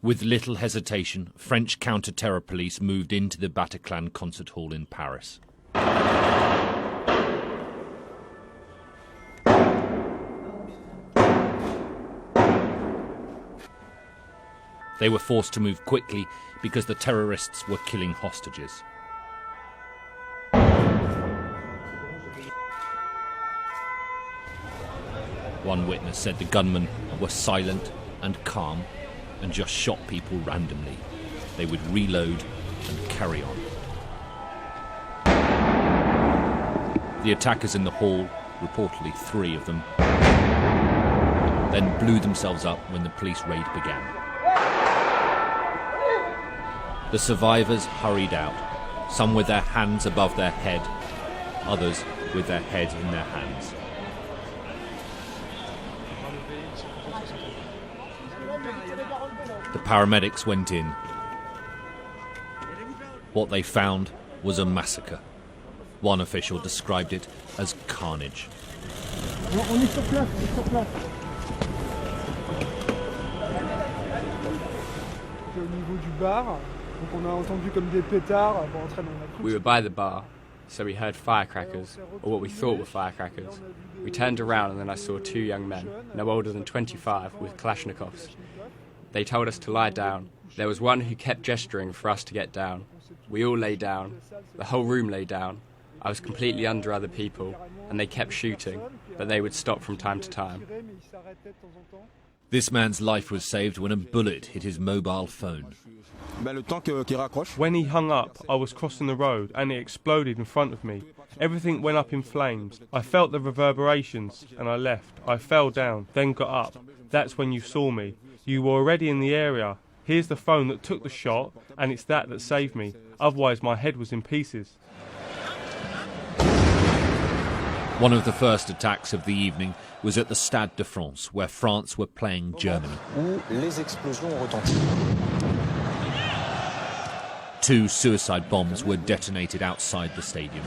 With little hesitation, French counter-terror police moved into the Bataclan concert hall in Paris. They were forced to move quickly because the terrorists were killing hostages. One witness said the gunmen were silent and calm and just shot people randomly. They would reload and carry on. The attackers in the hall, reportedly 3 of them, then blew themselves up when the police raid began. The survivors hurried out, some with their hands above their head, others with their head in their hands. The paramedics went in. What they found was a massacre. One official described it as carnage. We were by the bar, so we heard firecrackers, or what we thought were firecrackers. We turned around and then I saw 2 young men, no older than 25, with Kalashnikovs. They told us to lie down. There was one who kept gesturing for us to get down. We all lay down. The whole room lay down. I was completely under other people, and they kept shooting, but they would stop from time to time. This man's life was saved when a bullet hit his mobile phone. When he hung up, I was crossing the road and it exploded in front of me. Everything went up in flames. I felt the reverberations and I left. I fell down, then got up. That's when you saw me. You were already in the area. Here's the phone that took the shot and it's that saved me. Otherwise my head was in pieces. One of the first attacks of the evening was at the Stade de France, where France were playing Germany. 2 suicide bombs were detonated outside the stadium.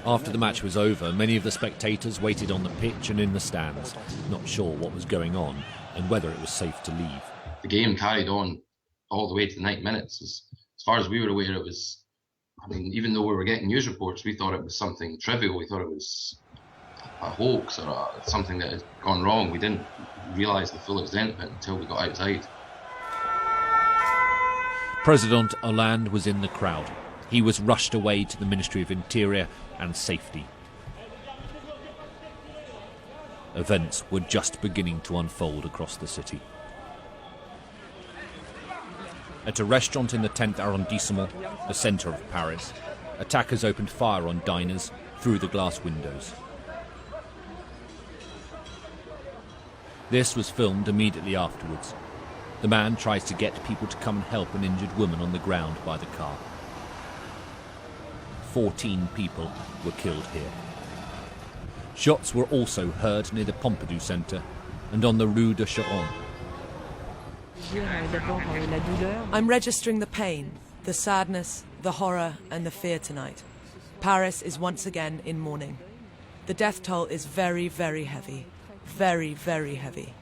After the match was over, many of the spectators waited on the pitch and in the stands, not sure what was going on and whether it was safe to leave. The game carried on all the way to the 90 minutes. As far as we were aware, it was, even though we were getting news reports, we thought it was something trivial. We thought it was a hoax or something that had gone wrong. We didn't realise the full extent of it until we got outside. President Hollande was in the crowd. He was rushed away to the Ministry of Interior and Safety. Events were just beginning to unfold across the city. At a restaurant in the 10th arrondissement, the centre of Paris, attackers opened fire on diners through the glass windows. This was filmed immediately afterwards. The man tries to get people to come and help an injured woman on the ground by the car. 14 people were killed here. Shots were also heard near the Pompidou Centre and on the Rue de Charonne. I'm registering the pain, the sadness, the horror and the fear tonight. Paris is once again in mourning. The death toll is very, very heavy. Very, very heavy.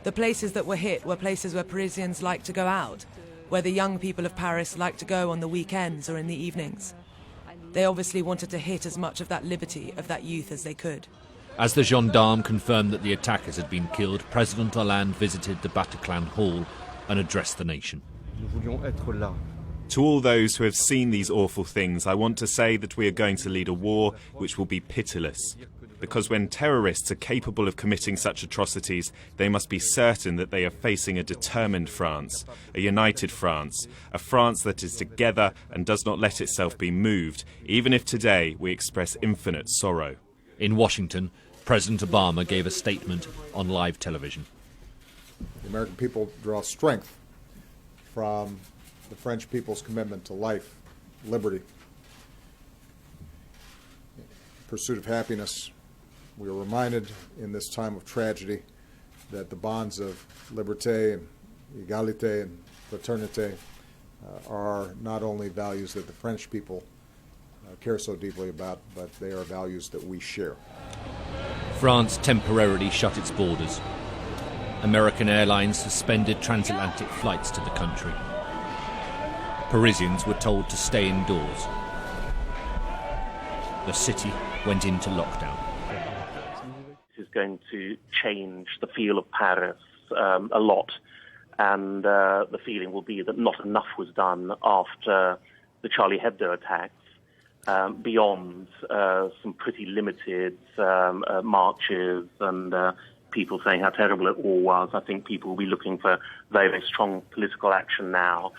The places that were hit were places where Parisians like to go out, where the young people of Paris like to go on the weekends or in the evenings. They obviously wanted to hit as much of that liberty, of that youth as they could. As the gendarme confirmed that the attackers had been killed, President Hollande visited the Bataclan Hall and addressed the nation. To all those who have seen these awful things, I want to say that we are going to lead a war which will be pitiless. Because when terrorists are capable of committing such atrocities, they must be certain that they are facing a determined France, a united France, a France that is together and does not let itself be moved, even if today we express infinite sorrow. In Washington, President Obama gave a statement on live television. The American people draw strength from the French people's commitment to life, liberty, pursuit of happiness. We are reminded in this time of tragedy that the bonds of liberté and égalité and fraternité are not only values that the French people care so deeply about, but they are values that we share. France temporarily shut its borders. American Airlines suspended transatlantic flights to the country. Parisians were told to stay indoors. The city went into lockdown. This is going to change the feel of Paris a lot, and the feeling will be that not enough was done after the Charlie Hebdo attacks, beyond some pretty limited marches and people saying how terrible it all was. I think people will be looking for very, very strong political action now.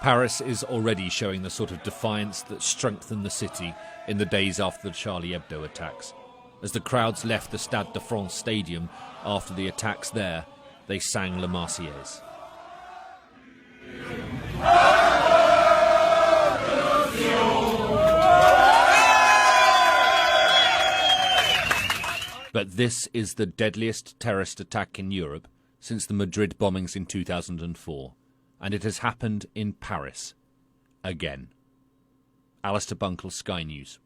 Paris is already showing the sort of defiance that strengthened the city in the days after the Charlie Hebdo attacks. As the crowds left the Stade de France stadium after the attacks there, they sang La Marseillaise. But this is the deadliest terrorist attack in Europe since the Madrid bombings in 2004. And it has happened in Paris. Again. Alistair Bunkle, Sky News.